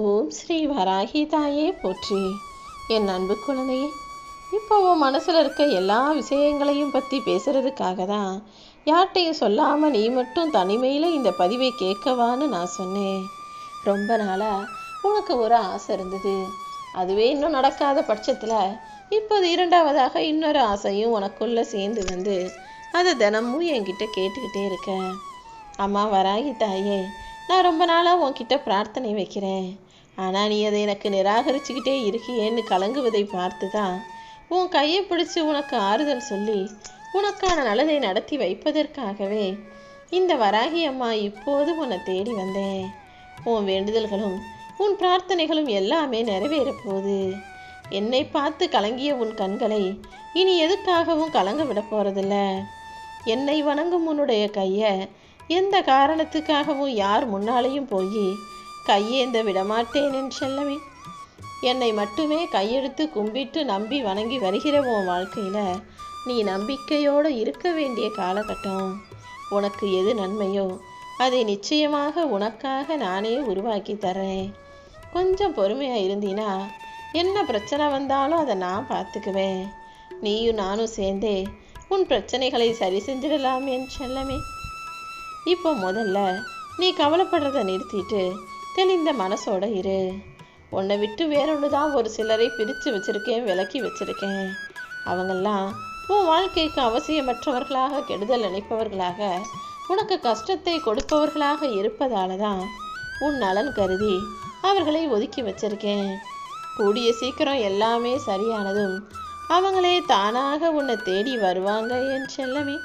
ஓம் ஸ்ரீ வராகி தாயே போற்றி. என் அன்பு குழந்தையே, இப்போ உன் மனசில் இருக்க எல்லா விஷயங்களையும் பற்றி பேசுறதுக்காக தான் யார்கிட்டையும் சொல்லாமல் நீ மட்டும் தனிமையில் இந்த பதிவை கேட்கவான்னு நான் சொன்னேன். ரொம்ப நாளாக உனக்கு ஒரு ஆசை இருந்தது. அதுவே இன்னும் நடக்காத பட்சத்தில் இப்போது இரண்டாவதாக இன்னொரு ஆசையும் உனக்குள்ளே சேர்ந்து வந்து அதை தினமும் என்கிட்ட கேட்டுக்கிட்டே இருக்க. அம்மா வராகி தாயே, நான் ரொம்ப நாளாக உன்கிட்ட பிரார்த்தனை வைக்கிறேன். ஆனால் நீ அதை எனக்கு நிராகரிச்சுக்கிட்டே இருக்கியேன்னு கலங்குவதை பார்த்து தான் உன் கையை பிடிச்சி உனக்கு ஆறுதல் சொல்லி உனக்கான நல்லதை நடத்தி வைப்பதற்காகவே இந்த வராகி அம்மா இப்போது உன்னை தேடி வந்தேன். உன் வேண்டுதல்களும் உன் பிரார்த்தனைகளும் எல்லாமே நிறைவேற போகுது. என்னை பார்த்து கலங்கிய உன் கண்களை இனி எதுக்காகவும் கலங்க விட போறதில்ல. என்னை வணங்கும் உன்னுடைய கையை எந்த காரணத்துக்காகவும் யார் முன்னாலேயும் போய் கையேந்த விடமாட்டேன் என் செல்லமே. என்னை மட்டுமே கையெடுத்து கும்பிட்டு நம்பி வணங்கி வருகிற உன் வாழ்க்கையில் நீ நம்பிக்கையோடு இருக்க வேண்டிய காலகட்டம். உனக்கு எது நன்மையோ அதை நிச்சயமாக உனக்காக நானே உருவாக்கி தரேன். கொஞ்சம் பொறுமையாக இருந்தீனா என்ன பிரச்சனை வந்தாலும் அதை நான் பார்த்துக்குவேன். நீயும் நானும் சேர்ந்தே உன் பிரச்சனைகளை சரி செஞ்சிடலாம் என் செல்லமே. இப்போ முதல்ல நீ கவலைப்படுறதை நிறுத்திட்டு தெளிந்த மனசோட இரு. உன்னை விட்டு வேறொன்று தான் ஒரு சிலரை பிரித்து வச்சுருக்கேன், விலக்கி வச்சுருக்கேன். அவங்கெல்லாம் உன் வாழ்க்கைக்கு அவசியமற்றவர்களாக, கெடுதல் நினைப்பவர்களாக, உனக்கு கஷ்டத்தை கொடுப்பவர்களாக இருப்பதால தான் உன் நலன் கருதி அவர்களை ஒதுக்கி வச்சிருக்கேன். கூடிய சீக்கிரம் எல்லாமே சரியானதும் அவங்களே தானாக உன்னை தேடி வருவாங்க என் செல்லமே.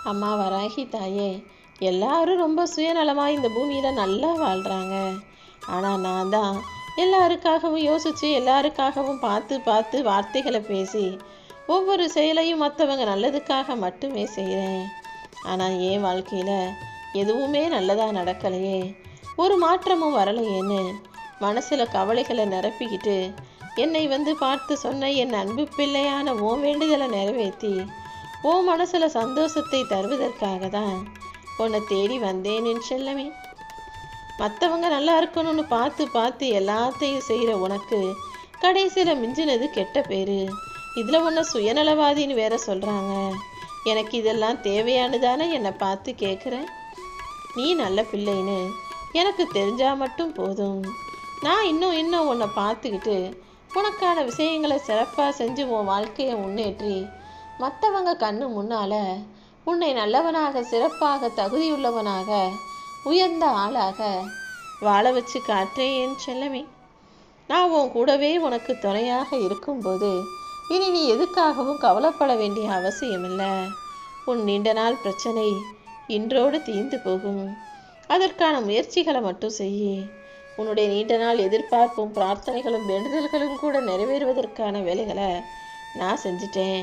அம்மா வராகி தாயே, எல்லாரும் ரொம்ப சுயநலமாக இந்த பூமியில் நல்லா வாழ்கிறாங்க. ஆனால் நான் தான் எல்லாருக்காகவும் யோசித்து எல்லாருக்காகவும் பார்த்து பார்த்து வார்த்தைகளை பேசி ஒவ்வொரு செயலையும் மற்றவங்க நல்லதுக்காக மட்டுமே செய்கிறேன். ஆனால் என் வாழ்க்கையில் எதுவுமே நல்லதாக நடக்கலையே, ஒரு மாற்றமும் வரலையேன்னு மனசில் கவலைகளை நிரப்பிக்கிட்டு என்னை வந்து பார்த்து சொன்ன என் அன்பு பிள்ளையான உன் வேண்டுதலை நிறைவேற்றி உன் மனசில் சந்தோஷத்தை தருவதற்காக தான் உன்னை தேடி வந்தேன் என் செல்லமே. மற்றவங்க நல்லா இருக்கணும்னு பார்த்து பார்த்து எல்லாத்தையும் செய்கிற உனக்கு கடைசியில் மிஞ்சினது கெட்ட பேர். இதில் உன்னை சுயநலவாதின்னு வேற சொல்கிறாங்க. எனக்கு இதெல்லாம் தேவையானதானே என்னை பார்த்து கேட்குறேன். நீ நல்ல பிள்ளைன்னு எனக்கு தெரிஞ்சால் மட்டும் போதும். நான் இன்னும் உன்னை பார்த்துக்கிட்டு உனக்கான விஷயங்களை சிறப்பாக செஞ்சு உன் வாழ்க்கையை முன்னேற்றி மற்றவங்க கண்ணு முன்னால் உன்னை நல்லவனாக, சிறப்பாக, தகுதியுள்ளவனாக, உயர்ந்த ஆளாக வாழ வச்சு காட்டுறேன் என் செல்லமே. நான் உன் கூடவே உனக்கு துணையாக இருக்கும்போது இனி நீ எதுக்காகவும் கவலைப்பட வேண்டிய அவசியமில்லை. உன் நீண்ட நாள் பிரச்சனை இன்றோடு தீர்ந்து போகும். அதற்கான முயற்சிகளை மட்டும் செய். உன்னுடைய நீண்ட நாள் எதிர்பார்ப்பும் பிரார்த்தனைகளும் வேண்டுதல்களும் கூட நிறைவேறுவதற்கான வேலைகளை நான் செஞ்சிட்டேன்.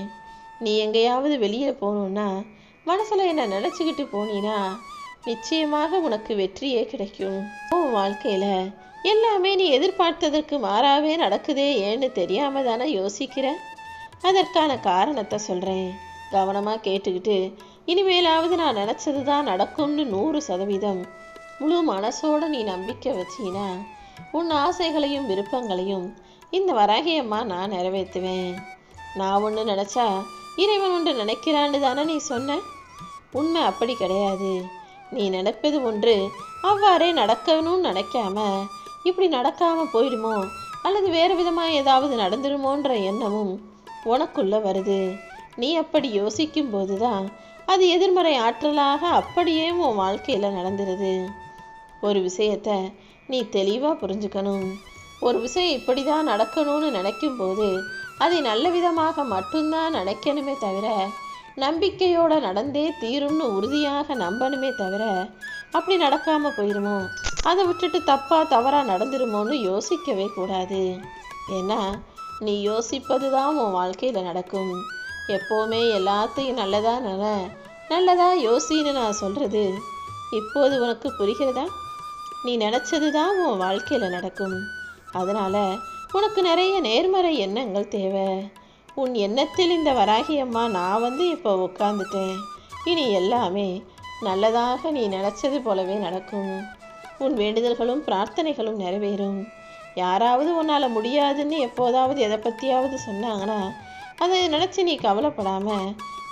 நீ எங்கேயாவது வெளியில் போகணுன்னா மனசில் என்ன நினச்சிக்கிட்டு போனீன்னா நிச்சயமாக உனக்கு வெற்றியே கிடைக்கும். உன் வாழ்க்கையில் எல்லாமே நீ எதிர்பார்த்ததற்கு மாறாவே நடக்குதே ஏன்னு தெரியாம தானே யோசிக்கிற. அதற்கான காரணத்தை சொல்கிறேன், கவனமாக கேட்டுக்கிட்டு இனிமேலாவது நான் நினச்சது தான் நடக்கும்னு 100% முழு மனசோடு நீ நம்பிக்கை வச்சினா உன் ஆசைகளையும் விருப்பங்களையும் இந்த வராகியம்மா நான் நிறைவேற்றுவேன். நான் ஒன்று நினச்சா இறைவன் ஒன்று நினைக்கிறான்னு தானே நீ சொன்ன. உண்மை அப்படி கிடையாது. நீ நினைப்பது ஒன்று அவ்வாறே நடக்கணும்னு நினைக்காம இப்படி நடக்காமல் போயிடுமோ அல்லது வேறு விதமாக ஏதாவது நடந்துருமோன்ற எண்ணமும் உனக்குள்ளே வருது. நீ அப்படி யோசிக்கும் போது தான் அது எதிர்மறை ஆற்றலாக அப்படியே உன் வாழ்க்கையில் நடந்துருது. ஒரு விஷயத்த நீ தெளிவாக புரிஞ்சுக்கணும். ஒரு விஷயம் இப்படி தான் நடக்கணும்னு நினைக்கும் போது அதை நல்ல விதமாக மட்டும்தான் நினைக்கணுமே தவிர நம்பிக்கையோடு நடந்தே தீரும்னு உறுதியாக நம்பணுமே தவிர அப்படி நடக்காமல் போயிடுமோ, அதை விட்டுட்டு தவறாக நடந்துருமோன்னு யோசிக்கவே கூடாது. ஏன்னா நீ யோசிப்பது தான் உன் வாழ்க்கையில் நடக்கும். எப்போவுமே எல்லாத்தையும் நல்லதா யோசின்னு நான் சொல்கிறது இப்போது உனக்கு புரிகிறதா? நீ நினச்சது தான் உன் வாழ்க்கையில் நடக்கும். அதனால் உனக்கு நிறைய நேர்மறை எண்ணங்கள் தேவை. உன் எண்ணத்தில் இந்த வராகியம்மா நான் வந்து இப்போ உட்காந்துட்டேன். இனி எல்லாமே நல்லதாக நீ நினச்சது போலவே நடக்கும். உன் வேண்டுதல்களும் பிரார்த்தனைகளும் நிறைவேறும். யாராவது உன்னால் முடியாதுன்னு எப்போதாவது எதை பற்றியாவது சொன்னாங்கன்னா அதை நினச்சி நீ கவலைப்படாமல்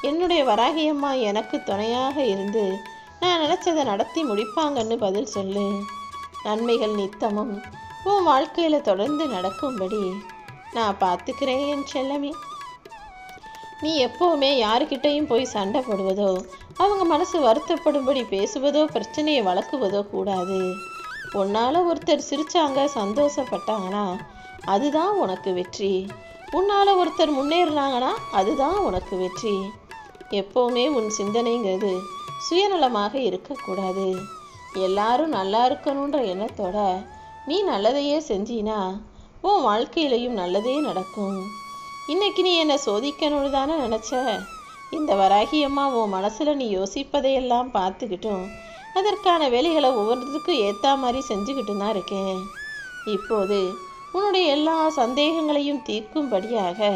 என்னுடைய வராகியம்மா எனக்கு துணையாக இருந்து நான் நினச்சதை நடத்தி முடிப்பாங்கன்னு பதில் சொல்லு. நன்மைகள் நித்தமும் உன் வாழ்க்கையில் தொடர்ந்து நடக்கும்படி நான் பார்த்துக்கிறேன் என் செல்லமே. நீ எப்போவுமே யாருக்கிட்டையும் போய் சண்டை போடுவதோ அவங்க மனசு வருத்தப்படும்படி பேசுவதோ பிரச்சனையை வளர்க்குவதோ கூடாது. உன்னால் ஒருத்தர் சிரித்தாங்க சந்தோஷப்பட்டாங்கன்னா அதுதான் உனக்கு வெற்றி. உன்னால் ஒருத்தர் முன்னேறினாங்கன்னா அதுதான் உனக்கு வெற்றி. எப்போவுமே உன் சிந்தனைங்கிறது சுயநலமாக இருக்கக்கூடாது. எல்லாரும் நல்லா இருக்கணுன்ற எண்ணத்தோட நீ நல்லதையே செஞ்சினா உன் வாழ்க்கையிலையும் நல்லதே நடக்கும். இன்னைக்கு நீ என்னை சோதிக்கணும்னு தானே நினச்ச. இந்த வராகியம்மா உன் மனசில் நீ யோசிப்பதையெல்லாம் பார்த்துக்கிட்டும் அதற்கான வேலைகளை ஒவ்வொருத்துக்கும் ஏற்ற மாதிரி செஞ்சுக்கிட்டு தான் இருக்கேன். இப்போது உன்னுடைய எல்லா சந்தேகங்களையும் தீர்க்கும்படியாக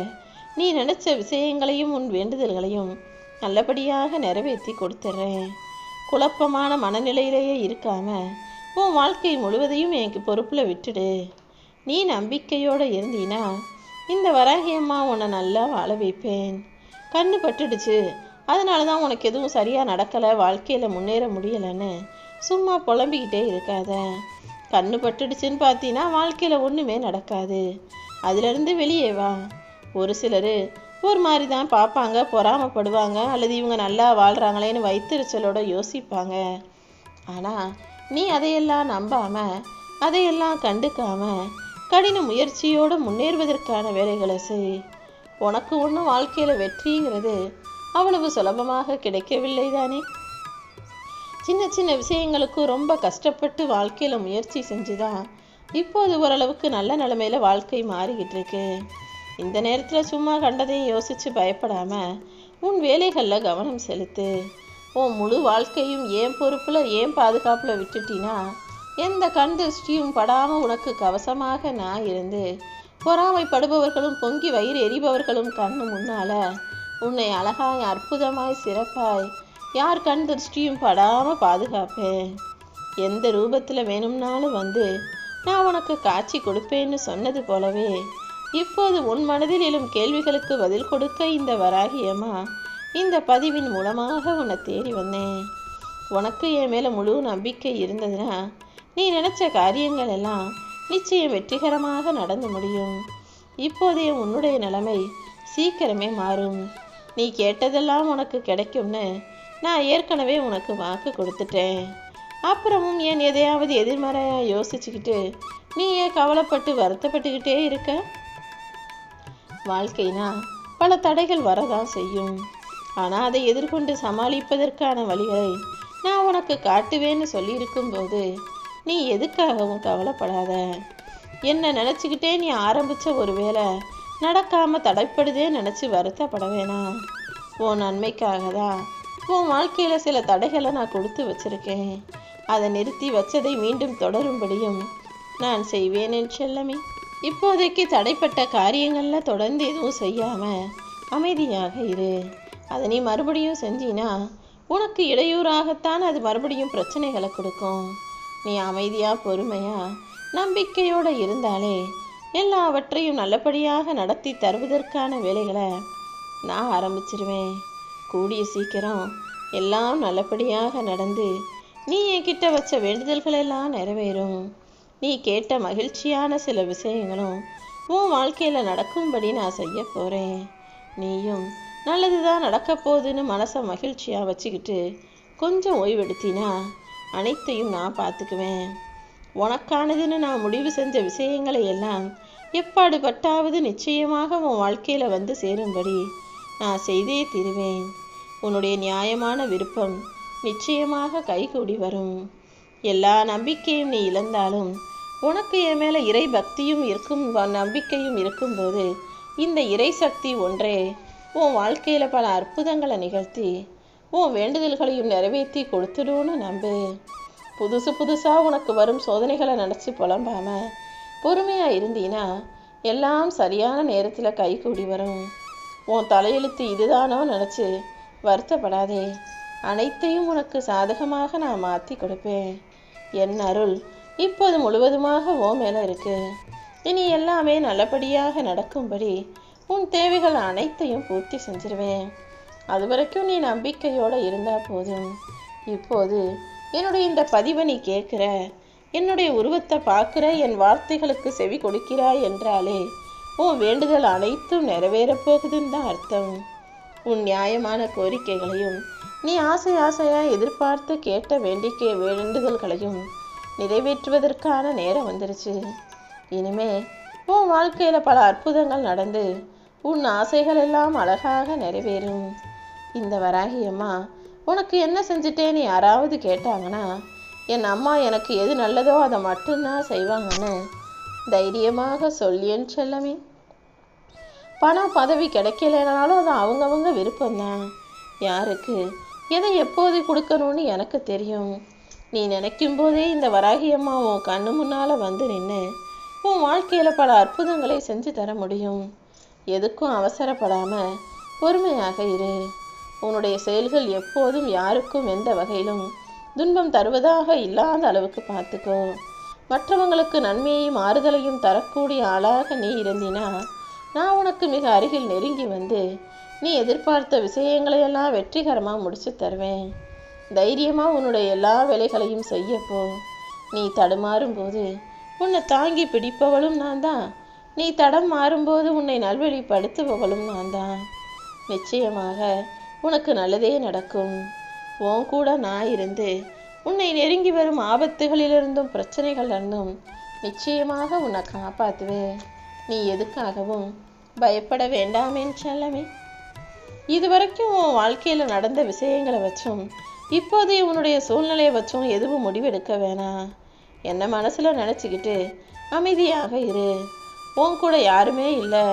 நீ நினச்ச விஷயங்களையும் உன் வேண்டுதல்களையும் நல்லபடியாக நிறைவேற்றி கொடுத்துட்றேன். குழப்பமான மனநிலையிலேயே இருக்காம உன் வாழ்க்கை முழுவதையும் எனக்கு பொறுப்பில் விட்டுடு. நீ நம்பிக்கையோடு இருந்தீனா இந்த வராகியம்மா உன்னை நல்லா வாழ வைப்பேன். கண்ணு பட்டுடுச்சு அதனால தான் உனக்கு எதுவும் சரியாக நடக்கலை, வாழ்க்கையில் முன்னேற முடியலைன்னு சும்மா புலம்பிக்கிட்டே இருக்காத. கண்ணு பட்டுடுச்சுன்னு பார்த்தீங்கன்னா வாழ்க்கையில் ஒன்றுமே நடக்காது. அதிலிருந்து வெளியே வா. ஒரு சிலர் ஒரு மாதிரி தான் பார்ப்பாங்க, பொறாமப்படுவாங்க, அல்லது இவங்க நல்லா வாழ்கிறாங்களேன்னு வைத்தறிச்சலோட யோசிப்பாங்க. ஆனால் நீ அதையெல்லாம் நம்பாமல் அதையெல்லாம் கண்டுக்காமல் கடின முயற்சியோடு முன்னேறுவதற்கான வேலைகளை செய். உனக்கு ஒன்றும் வாழ்க்கையில் வெற்றிங்கிறது அவ்வளவு சுலபமாக கிடைக்கவில்லை தானே. சின்ன சின்ன விஷயங்களுக்கு ரொம்ப கஷ்டப்பட்டு வாழ்க்கையில் முயற்சி செஞ்சுதான் இப்போது ஓரளவுக்கு நல்ல நிலைமையில் வாழ்க்கை மாறிக்கிட்டு இருக்கு. இந்த நேரத்தில் சும்மா கண்டதையும் யோசித்து பயப்படாமல் உன் வேலைகளில் கவனம் செலுத்து. உன் முழு வாழ்க்கையும் ஏன் பொறுப்பில் ஏன் பாதுகாப்பில் விட்டுட்டினா எந்த கண் திருஷ்டியும் படாமல் உனக்கு கவசமாக நான் இருந்து பொறாமைப்படுபவர்களும் பொங்கி வயிறு எரிபவர்களும் கண்ணு முன்னால் உன்னை அழகாய் அற்புதமாய் சிறப்பாய் யார் கண் திருஷ்டியும் படாமல் பாதுகாப்பேன். எந்த ரூபத்தில் வேணும்னாலும் வந்து நான் உனக்கு காட்சி கொடுப்பேன்னு சொன்னது போலவே இப்போது உன் மனதில் எழும் கேள்விகளுக்கு பதில் கொடுக்க இந்த வராகியம்மா இந்த பதிவின் மூலமாக உன்னை தேடி வந்தேன். உனக்கு என் மேலே முழு நம்பிக்கை இருந்ததுன்னா நீ நினச்ச காரியங்கள் எல்லாம் நிச்சயம் வெற்றிகரமாக நடந்து முடியும். இப்போதைய உன்னுடைய நிலைமை சீக்கிரமே மாறும். நீ கேட்டதெல்லாம் உனக்கு கிடைக்கும்னு நான் ஏற்கனவே உனக்கு வாக்கு கொடுத்துட்டேன். அப்புறமும் ஏன் எதையாவது எதிர்மறையாக யோசிச்சுக்கிட்டு நீ ஏன் கவலைப்பட்டு வருத்தப்பட்டுக்கிட்டே இருக்க? வாழ்க்கைனா பல தடைகள் வரதான் செய்யும். ஆனால் அதை எதிர்கொண்டு சமாளிப்பதற்கான வழிகளை நான் உனக்கு காட்டுவேன்னு சொல்லியிருக்கும்போது நீ எதுக்காகவும் கவலைப்படாத. என்ன நினச்சிக்கிட்டே நீ ஆரம்பித்த ஒரு வேலை நடக்காமல் தடைப்படுதே நினச்சி வருத்தப்பட வேணாம். உன் நன்மைக்காக தான் உன் வாழ்க்கையில் சில தடைகளை நான் கொடுத்து வச்சுருக்கேன். அதை நிறுத்தி வச்சதை மீண்டும் தொடரும்படியும் நான் செய்வேன் என் செல்லமே. இப்போதைக்கு தடைப்பட்ட காரியங்களில் தொடர்ந்து எதுவும் செய்யாமல் அமைதியாக இரு. அதை நீ மறுபடியும் செஞ்சினா உனக்கு இடையூறாகத்தான் அது மறுபடியும் பிரச்சனைகளை கொடுக்கும். நீ அமைதியாக பொறுமையாக நம்பிக்கையோடு இருந்தாலே எல்லாவற்றையும் நல்லபடியாக நடத்தி தருவதற்கான வேலைகளை நான் ஆரம்பிச்சிருவேன். கூடிய சீக்கிரம் எல்லாம் நல்லபடியாக நடந்து நீ என்கிட்ட வச்ச வேண்டுதல்களெல்லாம் நிறைவேறும். நீ கேட்ட மகிழ்ச்சியான சில விஷயங்களும் உன் வாழ்க்கையில் நடக்கும்படி நான் செய்ய போகிறேன். நீயும் நல்லது தான் நடக்க போகுதுன்னு மனசை மகிழ்ச்சியாக வச்சுக்கிட்டு கொஞ்சம் ஓய்வெடுத்தினா அனைத்தையும் நான் பார்த்துக்குவேன். உனக்கானதுன்னு நான் முடிவு செஞ்ச விஷயங்களை எல்லாம் எப்பாடுபட்டாவது நிச்சயமாக உன் வாழ்க்கையில் வந்து சேரும்படி நான் செய்தே தீருவேன். உன்னுடைய நியாயமான விருப்பம் நிச்சயமாக கைகூடி வரும். எல்லா நம்பிக்கையும் நீ இழந்தாலும் உனக்கு என் மேலே இறை பக்தியும் இருக்கும் நம்பிக்கையும் இருக்கும்போது இந்த இறை சக்தி ஒன்றே உன் வாழ்க்கையில் பல அற்புதங்களை நிகழ்த்தி உன் வேண்டுதல்களையும் நிறைவேற்றி கொடுத்துடுன்னு நம்பு. புதுசாக உனக்கு வரும் சோதனைகளை நினச்சி புலம்பாமல் பொறுமையாக இருந்தீன்னா எல்லாம் சரியான நேரத்தில் கைகூடி வரும். உன் தலையெழுத்து இதுதானோ நினச்சி வருத்தப்படாதே. அனைத்தையும் உனக்கு சாதகமாக நான் மாற்றி கொடுப்பேன். என் அருள் இப்போது முழுவதுமாக ஓ மேலே இருக்கு. இனி எல்லாமே நல்லபடியாக நடக்கும்படி உன் தேவைகள் அனைத்தையும் பூர்த்தி செஞ்சிருவேன். அது வரைக்கும் நீ நம்பிக்கையோடு இருந்தால் போதும். இப்போது என்னுடைய இந்த பதிவை நீ கேட்குற, என்னுடைய உருவத்தை பார்க்குற, என் வார்த்தைகளுக்கு செவி கொடுக்கிறாய் என்றாலே உன் வேண்டுதல் அனைத்தும் நிறைவேறப் போகுதுன்னு தான் அர்த்தம். உன் நியாயமான கோரிக்கைகளையும் நீ ஆசையாக எதிர்பார்த்து கேட்ட வேண்டுதல்களையும் நிறைவேற்றுவதற்கான நேரம் வந்துருச்சு. இனிமே உன் வாழ்க்கையில் பல அற்புதங்கள் நடந்து உன் ஆசைகள் எல்லாம் அழகாக நிறைவேறும். இந்த வராகி அம்மா உனக்கு என்ன செஞ்சுட்டேன்னு யாராவது கேட்டாங்கன்னா, என் அம்மா எனக்கு எது நல்லதோ அதை மட்டும்தான் செய்வாங்கன்னு தைரியமாக சொல்லியேன் செல்லமே. பணம் பதவி கிடைக்கலனாலும் அது அவங்கவங்க விருப்பம்தான். யாருக்கு எதை எப்போது கொடுக்கணும்னு எனக்கு தெரியும். நீ நினைக்கும் போதே இந்த வராகி அம்மா உன் கண்ணு முன்னால் வந்து நின்று உன் வாழ்க்கையில் பல அற்புதங்களை செஞ்சு தர முடியும். எதுக்கும் அவசரப்படாமல் பொறுமையாக இரு. உன்னுடைய செயல்கள் எப்போதும் யாருக்கும் எந்த வகையிலும் துன்பம் தருவதாக இல்லாத அளவுக்கு பார்த்துக்கோ. மற்றவங்களுக்கு நன்மையையும் ஆறுதலையும் தரக்கூடிய ஆளாக நீ இருந்தினா நான் உனக்கு மிக அருகில் நெருங்கி வந்து நீ எதிர்பார்த்த விஷயங்களையெல்லாம் வெற்றிகரமாக முடிச்சு தருவேன். தைரியமாக உன்னுடைய எல்லா வேலைகளையும் செய்யப்போ. நீ தடுமாறும் போது உன்னை தாங்கி பிடிப்பவளும் நான் தான். நீ தடம் மாறும்போது உன்னை நல்வழிப்படுத்துபவளும் நான் தான். நிச்சயமாக உனக்கு நல்லதே நடக்கும். உன் கூட நான் இருந்து உன்னை நெருங்கி வரும் ஆபத்துகளிலிருந்தும் பிரச்சனைகளிலிருந்தும் நிச்சயமாக உன்னை காப்பாற்றுவேன். நீ எதுக்காகவும் பயப்பட வேண்டாமேன்னு செல்லமே. இதுவரைக்கும் உன் வாழ்க்கையில் நடந்த விஷயங்களை வச்சும் இப்போதைய உன்னுடைய சூழ்நிலையை வச்சும் எதுவும் முடிவெடுக்க வேணாம். என்ன மனசில் நினச்சிக்கிட்டு அமைதியாக இரு. உன் கூட யாருமே இல்லை,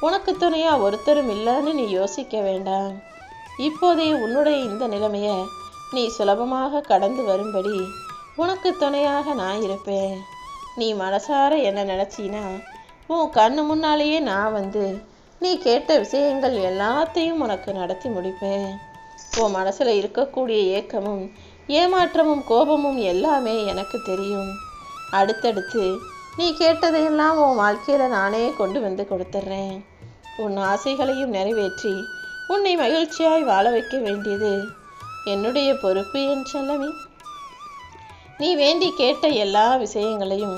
உனக்கு துணையாக ஒருத்தரும் இல்லைன்னு நீ யோசிக்க வேண்டாம். இப்போதைய உன்னுடைய இந்த நிலைமையை நீ சுலபமாக கடந்து வரும்படி உனக்கு துணையாக நான் இருப்பேன். நீ மனசார என்ன நினச்சினா உன் கண்ணு முன்னாலேயே நான் வந்து நீ கேட்ட விஷயங்கள் எல்லாத்தையும் உனக்கு நடத்தி முடிப்பேன். உன் மனசில் இருக்கக்கூடிய ஏக்கமும் ஏமாற்றமும் கோபமும் எல்லாமே எனக்கு தெரியும். அடுத்தடுத்து நீ கேட்டதையெல்லாம் உன் வாழ்க்கையில் நானே கொண்டு வந்து கொடுத்துட்றேன். உன் ஆசைகளையும் நிறைவேற்றி உன்னை மகிழ்ச்சியாய் வாழ வைக்க வேண்டியது என்னுடைய பொறுப்பு என் செல்லமே. நீ வேண்டி கேட்ட எல்லா விஷயங்களையும்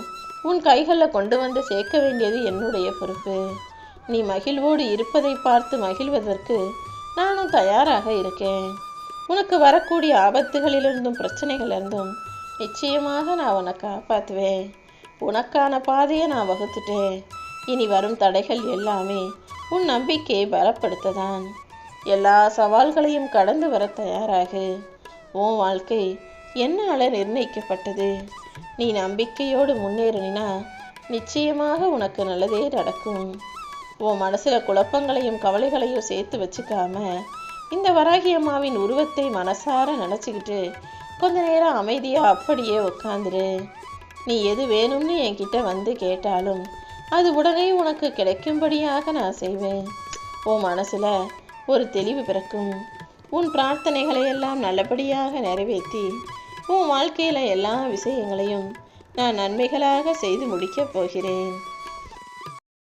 உன் கைகளில் கொண்டு வந்து சேர்க்க வேண்டியது என்னுடைய பொறுப்பு. நீ மகிழ்வோடு இருப்பதை பார்த்து மகிழ்வதற்கு நானும் தயாராக இருக்கேன். உனக்கு வரக்கூடிய ஆபத்துகளிலிருந்தும் பிரச்சனைகளிலிருந்தும் நிச்சயமாக நான் உன்னை காப்பாற்றுவேன். உனக்கான பாதையை நான் வகுத்துட்டேன். இனி வரும் தடைகள் எல்லாமே உன் நம்பிக்கையை பலப்படுத்ததான். எல்லா சவால்களையும் கடந்து வர தயாராகு. உன் வாழ்க்கை என்னால் நிர்ணயிக்கப்பட்டது. நீ நம்பிக்கையோடு முன்னேறினா நிச்சயமாக உனக்கு நல்லதே நடக்கும். உன் மனசில் குழப்பங்களையும் கவலைகளையும் சேர்த்து வச்சுக்காம இந்த வராகி அம்மாவின் உருவத்தை மனசார நினச்சிக்கிட்டு கொஞ்ச நேரம் அமைதியாக அப்படியே உட்காந்துரு. நீ எது வேணும்னு என்கிட்ட வந்து கேட்டாலும் அது உடனே உனக்கு கிடைக்கும்படியாக நான் செய்வேன். உன் மனசில் ஒரு தெளிவு பிறக்கும். உன் பிரார்த்தனைகளை எல்லாம் நல்லபடியாக நிறைவேற்றி உன் வாழ்க்கையில் எல்லா விஷயங்களையும் நான் நன்மைகளாக செய்து முடிக்கப் போகிறேன்.